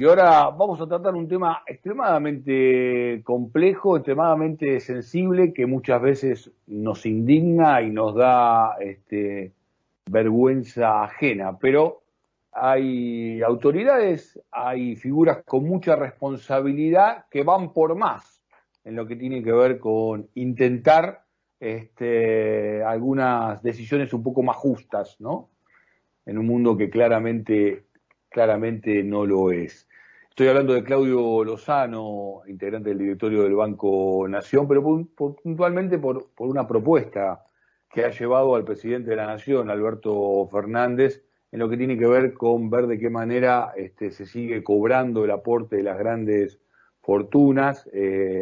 Y ahora vamos a tratar un tema extremadamente complejo, extremadamente sensible, que muchas veces nos indigna y nos da vergüenza ajena. Pero hay autoridades, hay figuras con mucha responsabilidad que van por más en lo que tiene que ver con intentar algunas decisiones un poco más justas, ¿no? En un mundo que claramente no lo es. Estoy hablando de Claudio Lozano, integrante del directorio del Banco Nación, pero puntualmente por una propuesta que ha llevado al presidente de la Nación, Alberto Fernández, en lo que tiene que ver con ver de qué manera se sigue cobrando el aporte de las grandes fortunas,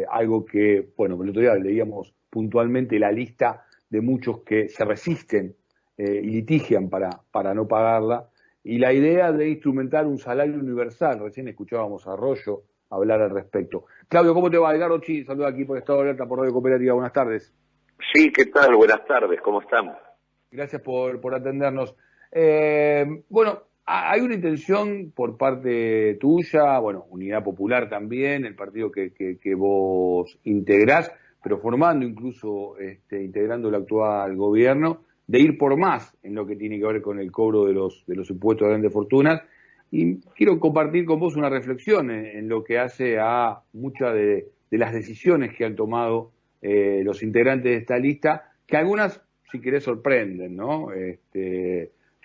algo que, bueno, el otro día leíamos puntualmente la lista de muchos que se resisten y litigian para no pagarla, y la idea de instrumentar un salario universal. Recién escuchábamos a Arroyo hablar al respecto. Claudio, ¿cómo te va? Edgardo Chi, saluda aquí por Estado de Alerta por Radio Cooperativa. Buenas tardes. Sí, ¿qué tal? Buenas tardes, ¿cómo estamos? Gracias por atendernos. Bueno, hay una intención por parte tuya, bueno, Unidad Popular también, el partido que vos integrás, pero formando incluso, integrando el actual gobierno, de ir por más en lo que tiene que ver con el cobro de los impuestos de grandes fortunas. Y quiero compartir con vos una reflexión en lo que hace a muchas de las decisiones que han tomado los integrantes de esta lista, que algunas, si querés, sorprenden, ¿no?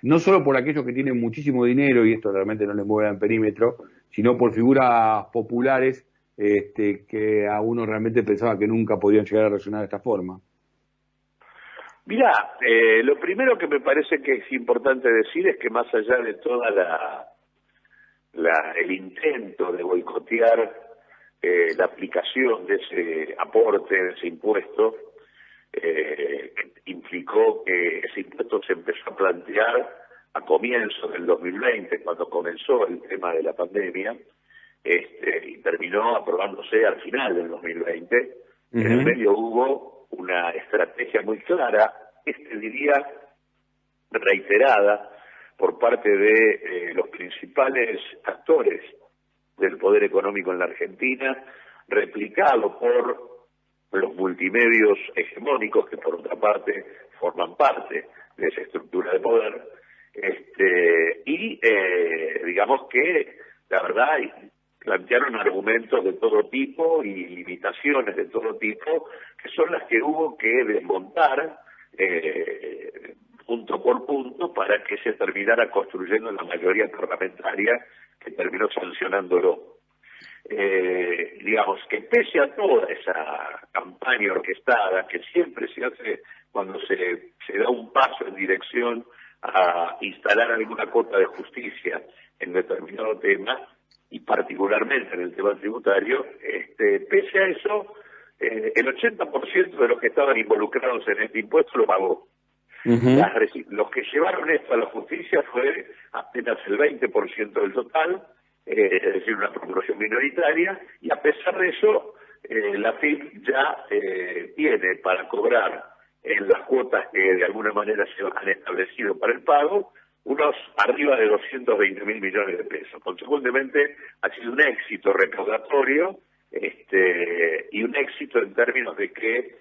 No solo por aquellos que tienen muchísimo dinero, y esto realmente no les mueve el perímetro, sino por figuras populares que a uno realmente pensaba que nunca podían llegar a reaccionar de esta forma. Mirá, lo primero que me parece que es importante decir es que más allá de toda el intento de boicotear la aplicación de ese aporte, de ese impuesto, que implicó que ese impuesto se empezó a plantear a comienzos del 2020, cuando comenzó el tema de la pandemia, y terminó aprobándose al final del 2020. En el medio hubo una estrategia muy clara, diría reiterada, por parte de los principales actores del poder económico en la Argentina, replicado por los multimedios hegemónicos, que por otra parte forman parte de esa estructura de poder, digamos que, la verdad, plantearon argumentos de todo tipo y limitaciones de todo tipo, que son las que hubo que desmontar punto por punto para que se terminara construyendo la mayoría parlamentaria que terminó sancionándolo. Digamos que pese a toda esa campaña orquestada que siempre se hace cuando se da un paso en dirección a instalar alguna cuota de justicia en determinado tema, y particularmente en el tema tributario, pese a eso, el 80% de los que estaban involucrados en este impuesto lo pagó. Los que llevaron esto a la justicia fue apenas el 20% del total, es decir, una proporción minoritaria, y a pesar de eso, la FIP ya tiene para cobrar en las cuotas que de alguna manera se han establecido para el pago, unos arriba de 220.000 millones de pesos. Consecuentemente, ha sido un éxito recaudatorio y un éxito en términos de que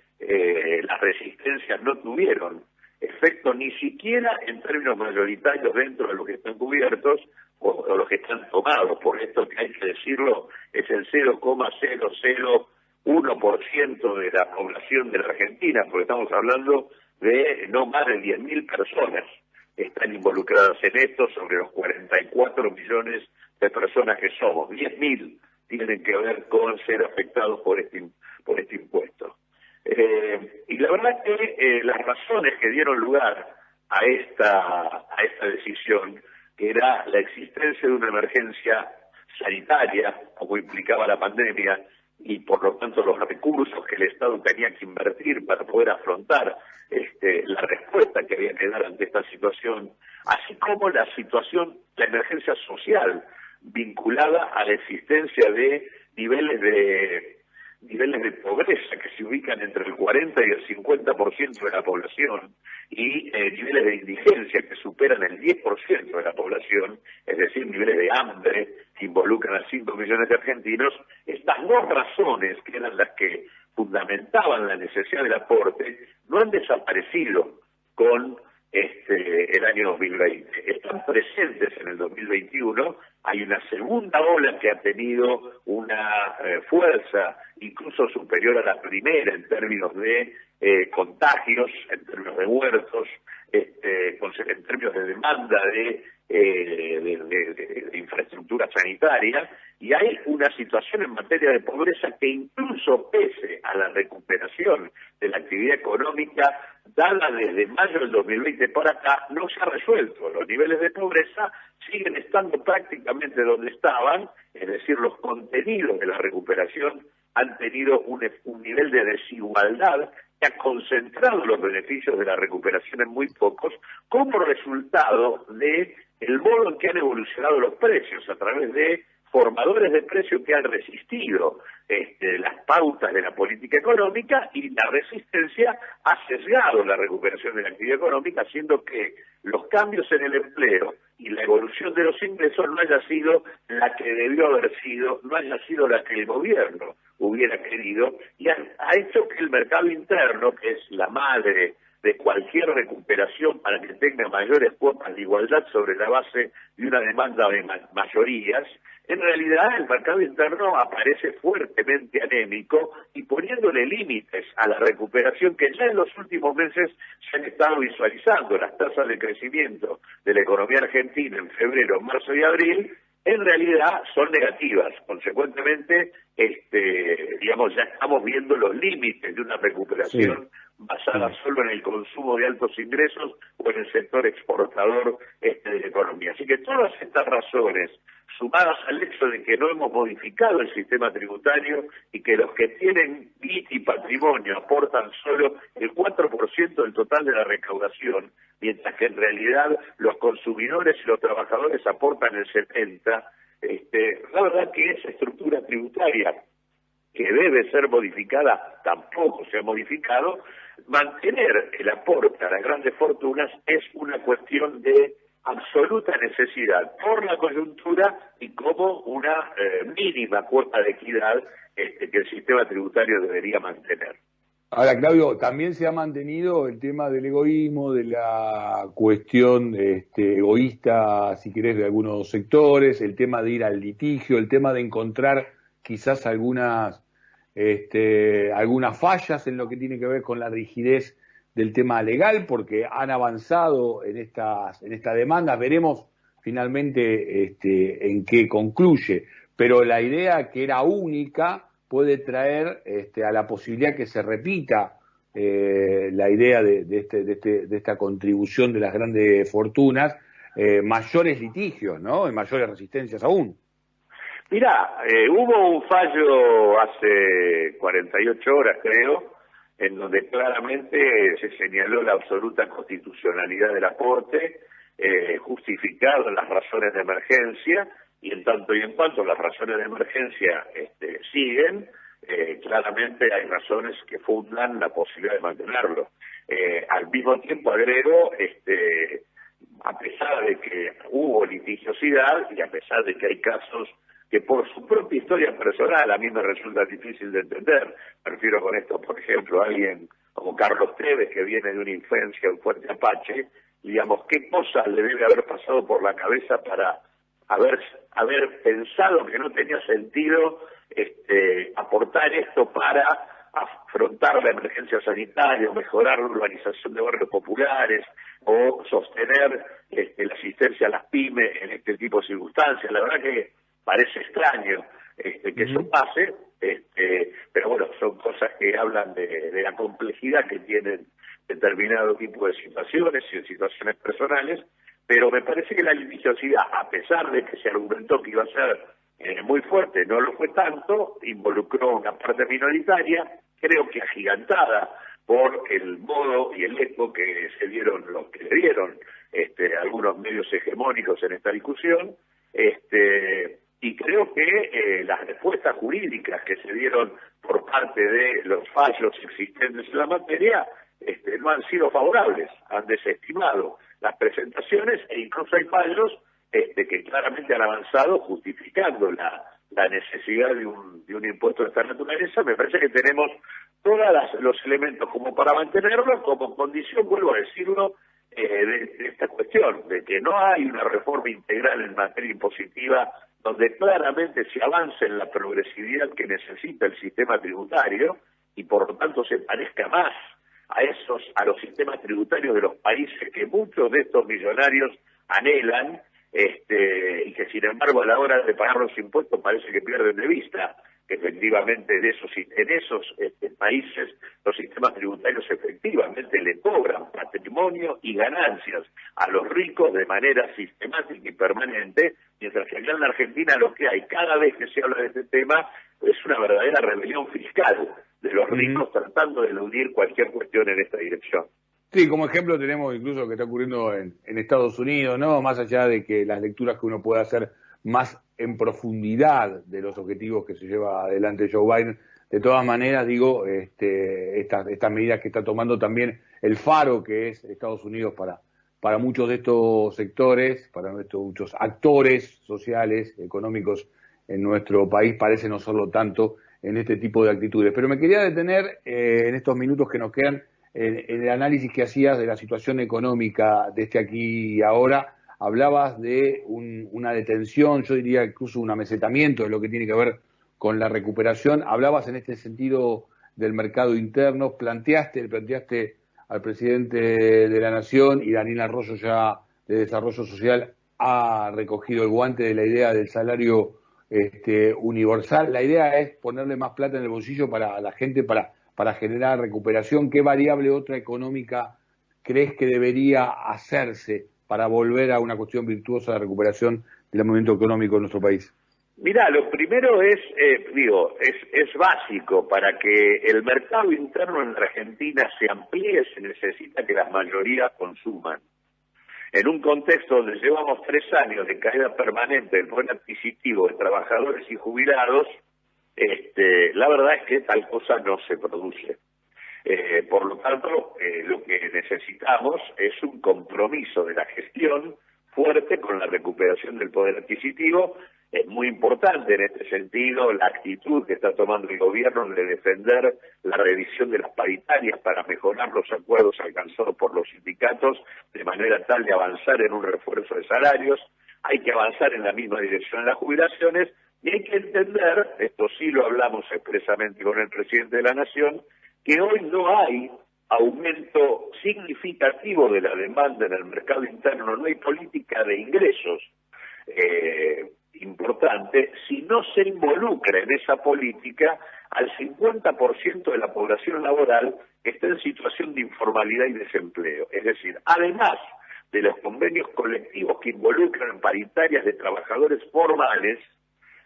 las resistencias no tuvieron efecto ni siquiera en términos mayoritarios dentro de los que están cubiertos o los que están tomados. Por esto, que hay que decirlo, es el 0,001% de la población de la Argentina, porque estamos hablando de no más de 10.000 personas están involucradas en esto, sobre los 44 millones de personas que somos. 10.000 tienen que ver con ser afectados por este impuesto. Y la verdad es que las razones que dieron lugar a esta decisión, que era la existencia de una emergencia sanitaria, como implicaba la pandemia, y por lo tanto los recursos que el Estado tenía que invertir para poder afrontar la respuesta que había que dar ante esta situación, así como la emergencia social vinculada a la existencia de niveles de pobreza que se ubican entre el 40 y el 50% de la población, y niveles de indigencia que superan el 10% de la población, es decir, niveles de hambre que involucran a 5 millones de argentinos, estas dos razones, que eran las que fundamentaban la necesidad del aporte, no han desaparecido con el año 2020. Están presentes en el 2021, hay una segunda ola que ha tenido una fuerza incluso superior a la primera en términos de contagios, en términos de muertos, en términos de demanda de infraestructura sanitaria, y hay una situación en materia de pobreza que incluso pese a la recuperación de la actividad económica dada desde mayo del 2020 para acá, no se ha resuelto. Los niveles de pobreza siguen estando prácticamente donde estaban, es decir, los contenidos de la recuperación han tenido un nivel de desigualdad que ha concentrado los beneficios de la recuperación en muy pocos, como resultado de el modo en que han evolucionado los precios a través de formadores de precios que han resistido las pautas de la política económica, y la resistencia ha sesgado la recuperación de la actividad económica, haciendo que los cambios en el empleo y la evolución de los ingresos no haya sido la que debió haber sido, no haya sido la que el gobierno hubiera querido, y ha hecho que el mercado interno, que es la madre de cualquier recuperación para que tenga mayores cuotas de igualdad sobre la base de una demanda de mayorías, en realidad el mercado interno aparece fuertemente anémico y poniéndole límites a la recuperación que ya en los últimos meses se han estado visualizando. Las tasas de crecimiento de la economía argentina en febrero, marzo y abril en realidad son negativas. Consecuentemente, digamos, ya estamos viendo los límites de una recuperación basada solo en el consumo de altos ingresos o en el sector exportador de la economía. Así que todas estas razones, sumadas al hecho de que no hemos modificado el sistema tributario y que los que tienen bit y patrimonio aportan solo el 4% del total de la recaudación, mientras que en realidad los consumidores y los trabajadores aportan el 70%, la verdad que esa estructura tributaria que debe ser modificada tampoco se ha modificado. Mantener el aporte a las grandes fortunas es una cuestión de absoluta necesidad por la coyuntura y como una mínima cuota de equidad que el sistema tributario debería mantener. Ahora, Claudio, también se ha mantenido el tema del egoísmo, de la cuestión egoísta, si querés, de algunos sectores, el tema de ir al litigio, el tema de encontrar quizás algunas fallas en lo que tiene que ver con la rigidez del tema legal, porque han avanzado en esta demanda. Veremos finalmente en qué concluye, pero la idea que era única puede traer a la posibilidad que se repita la idea de esta contribución de las grandes fortunas, mayores litigios, ¿no? Y mayores resistencias aún. Mirá, hubo un fallo hace 48 horas, creo, en donde claramente se señaló la absoluta constitucionalidad del aporte, justificado las razones de emergencia, y en tanto y en cuanto las razones de emergencia siguen, claramente hay razones que fundan la posibilidad de mantenerlo. Al mismo tiempo agrego, a pesar de que hubo litigiosidad y a pesar de que hay casos que por su propia historia personal a mí me resulta difícil de entender. Me refiero con esto, por ejemplo, a alguien como Carlos Tevez, que viene de una infancia en Fuerte Apache, digamos, qué cosas le debe haber pasado por la cabeza para haber pensado que no tenía sentido aportar esto para afrontar la emergencia sanitaria, o mejorar la urbanización de barrios populares, o sostener la asistencia a las pymes en este tipo de circunstancias. La verdad que parece extraño que eso pase, pero bueno, son cosas que hablan de la complejidad que tienen determinado tipo de situaciones y de situaciones personales, pero me parece que la litigiosidad, a pesar de que se argumentó que iba a ser muy fuerte, no lo fue tanto, involucró una parte minoritaria, creo que agigantada por el modo y el eco que se dieron, los que le dieron algunos medios hegemónicos en esta discusión, y creo que las respuestas jurídicas que se dieron por parte de los fallos existentes en la materia no han sido favorables, han desestimado las presentaciones e incluso hay fallos que claramente han avanzado justificando la necesidad de un impuesto de esta naturaleza. Me parece que tenemos todos los elementos como para mantenerlo como condición, vuelvo a decirlo, de esta cuestión, de que no hay una reforma integral en materia impositiva donde claramente se avance en la progresividad que necesita el sistema tributario y por lo tanto se parezca más a los sistemas tributarios de los países que muchos de estos millonarios anhelan, y que sin embargo a la hora de pagar los impuestos parece que pierden de vista que efectivamente en esos países los sistemas tributarios efectivamente le cobran patrimonio y ganancias a los ricos de manera sistemática y permanente, mientras que acá en la Argentina lo que hay cada vez que se habla de este tema es una verdadera rebelión fiscal de los ricos tratando de eludir cualquier cuestión en esta dirección. Sí, como ejemplo tenemos incluso lo que está ocurriendo en Estados Unidos, ¿no? Más allá de que las lecturas que uno puede hacer más en profundidad de los objetivos que se lleva adelante Joe Biden, de todas maneras, digo, estas medidas que está tomando también el faro que es Estados Unidos para muchos de estos sectores, para muchos actores sociales, económicos en nuestro país, parece no serlo tanto en este tipo de actitudes. Pero me quería detener en estos minutos que nos quedan en el análisis que hacías de la situación económica de aquí y ahora. Hablabas de una detención, yo diría incluso un amesetamiento de lo que tiene que ver con la recuperación. Hablabas en este sentido del mercado interno, planteaste al presidente de la Nación, y Daniel Arroyo ya de Desarrollo Social ha recogido el guante de la idea del salario universal. La idea es ponerle más plata en el bolsillo para la gente, para generar recuperación. ¿Qué variable otra económica crees que debería hacerse para volver a una cuestión virtuosa de recuperación del movimiento económico en nuestro país? Mirá, lo primero es básico. Para que el mercado interno en la Argentina se amplíe, se necesita que las mayorías consuman. En un contexto donde llevamos 3 años de caída permanente del poder adquisitivo de trabajadores y jubilados, la verdad es que tal cosa no se produce. Por lo tanto, lo que necesitamos es un compromiso de la gestión fuerte con la recuperación del poder adquisitivo. Es muy importante en este sentido la actitud que está tomando el gobierno de defender la revisión de las paritarias para mejorar los acuerdos alcanzados por los sindicatos de manera tal de avanzar en un refuerzo de salarios. Hay que avanzar en la misma dirección en las jubilaciones y hay que entender, esto sí lo hablamos expresamente con el presidente de la Nación, que hoy no hay aumento significativo de la demanda en el mercado interno, no hay política de ingresos importante si no se involucra en esa política al 50% de la población laboral que está en situación de informalidad y desempleo. Es decir, además de los convenios colectivos que involucran paritarias de trabajadores formales,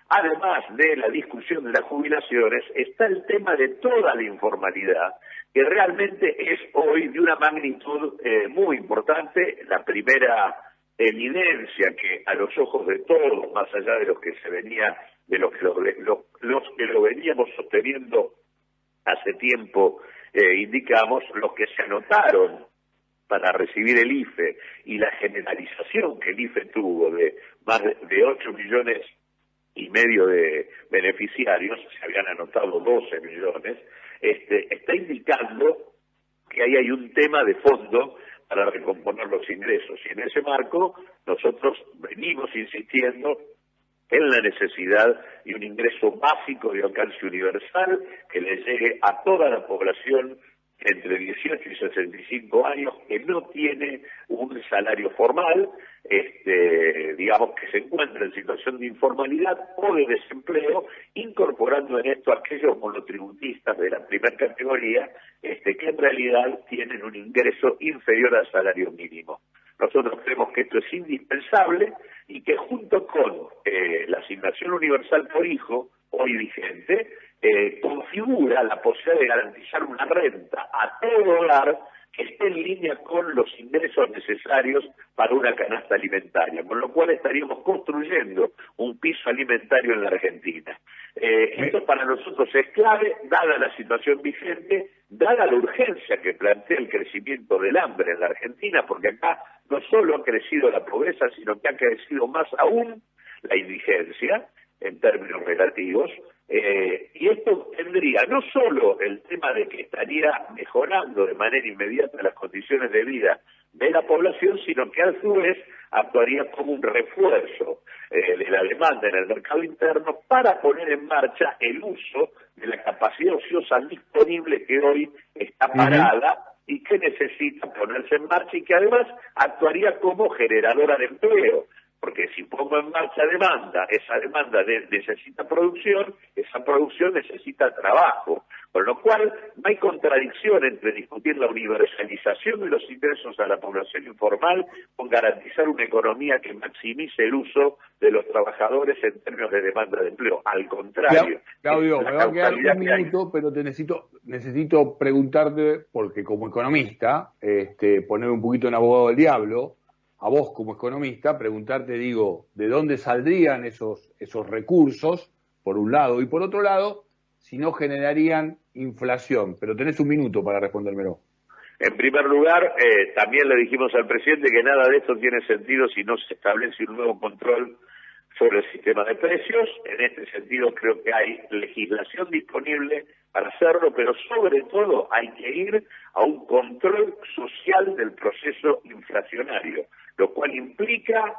además de la discusión de las jubilaciones, está el tema de toda la informalidad, que realmente es hoy de una magnitud muy importante. La primera evidencia que a los ojos de todos, más allá de los que se venía, de los que lo veníamos sosteniendo hace tiempo, indicamos, los que se anotaron para recibir el IFE y la generalización que el IFE tuvo de más de 8 millones y medio de beneficiarios, se habían anotado 12 millones, está indicando que ahí hay un tema de fondo para recomponer los ingresos. Y en ese marco nosotros venimos insistiendo en la necesidad de un ingreso básico de alcance universal que le llegue a toda la población entre 18 y 65 años que no tiene un salario formal, digamos que se encuentra en situación de informalidad o de desempleo, incorporando en esto a aquellos monotributistas de la primera categoría que en realidad tienen un ingreso inferior al salario mínimo. Nosotros creemos que esto es indispensable y que junto con la asignación universal por hijo, hoy vigente, configura la posibilidad de garantizar una renta a todo hogar que esté en línea con los ingresos necesarios para una canasta alimentaria, con lo cual estaríamos construyendo un piso alimentario en la Argentina. Esto para nosotros es clave, dada la situación vigente, dada la urgencia que plantea el crecimiento del hambre en la Argentina, porque acá no solo ha crecido la pobreza, sino que ha crecido más aún la indigencia, en términos relativos, y esto tendría no solo el tema de que estaría mejorando de manera inmediata las condiciones de vida de la población, sino que a su vez actuaría como un refuerzo de la demanda en el mercado interno para poner en marcha el uso de la capacidad ociosa disponible que hoy está parada y que necesita ponerse en marcha y que además actuaría como generadora de empleo. Porque si pongo en marcha demanda, esa demanda necesita producción, esa producción necesita trabajo. Con lo cual, no hay contradicción entre discutir la universalización de los ingresos a la población informal con garantizar una economía que maximice el uso de los trabajadores en términos de demanda de empleo. Al contrario. Claudio, me va a quedar un minuto, pero te necesito preguntarte, porque como economista, poner un poquito en abogado del diablo, a vos como economista, preguntarte, digo, ¿de dónde saldrían esos recursos, por un lado, y por otro lado, si no generarían inflación? Pero tenés un minuto para respondérmelo. En primer lugar, también le dijimos al presidente que nada de esto tiene sentido si no se establece un nuevo control sobre el sistema de precios. En este sentido creo que hay legislación disponible para hacerlo, pero sobre todo hay que ir a un control social del proceso inflacionario, lo cual implica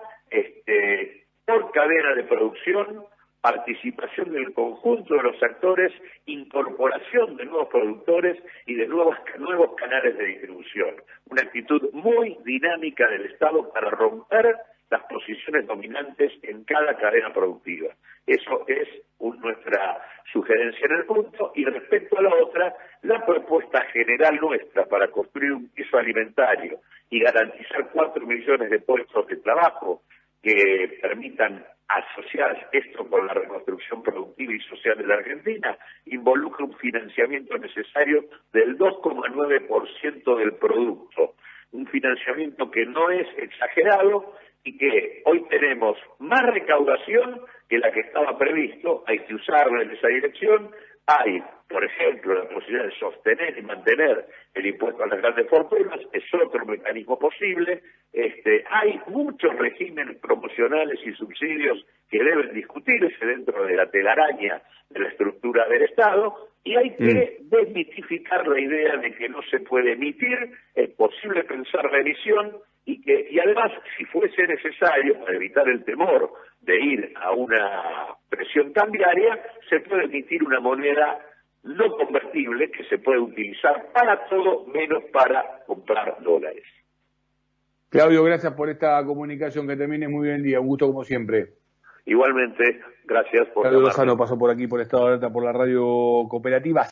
por cadena de producción, participación del conjunto de los actores, incorporación de nuevos productores y de nuevos canales de distribución. Una actitud muy dinámica del Estado para romper las posiciones dominantes en cada cadena productiva. Eso es nuestra sugerencia en el punto. Y respecto a la otra, la propuesta general nuestra para construir un piso alimentario y garantizar 4 millones de puestos de trabajo que permitan asociar esto con la reconstrucción productiva y social de la Argentina, involucra un financiamiento necesario del 2,9% del producto. Un financiamiento que no es exagerado y que hoy tenemos más recaudación que la que estaba previsto. Hay que usarla en esa dirección. Hay, por ejemplo, la posibilidad de sostener y mantener el impuesto a las grandes fortunas, es otro mecanismo posible. Hay muchos regímenes promocionales y subsidios que deben discutirse dentro de la telaraña de la estructura del Estado, y hay que desmitificar la idea de que no se puede emitir. Es posible pensar la emisión y además, si fuese necesario, para evitar el temor de ir a una presión cambiaria, se puede emitir una moneda no convertible que se puede utilizar para todo menos para comprar dólares. Claudio, gracias por esta comunicación, que termine muy bien el día, un gusto como siempre. Igualmente, gracias por Claudio Lozano pasó por aquí por Estado de Alerta por la radio cooperativa.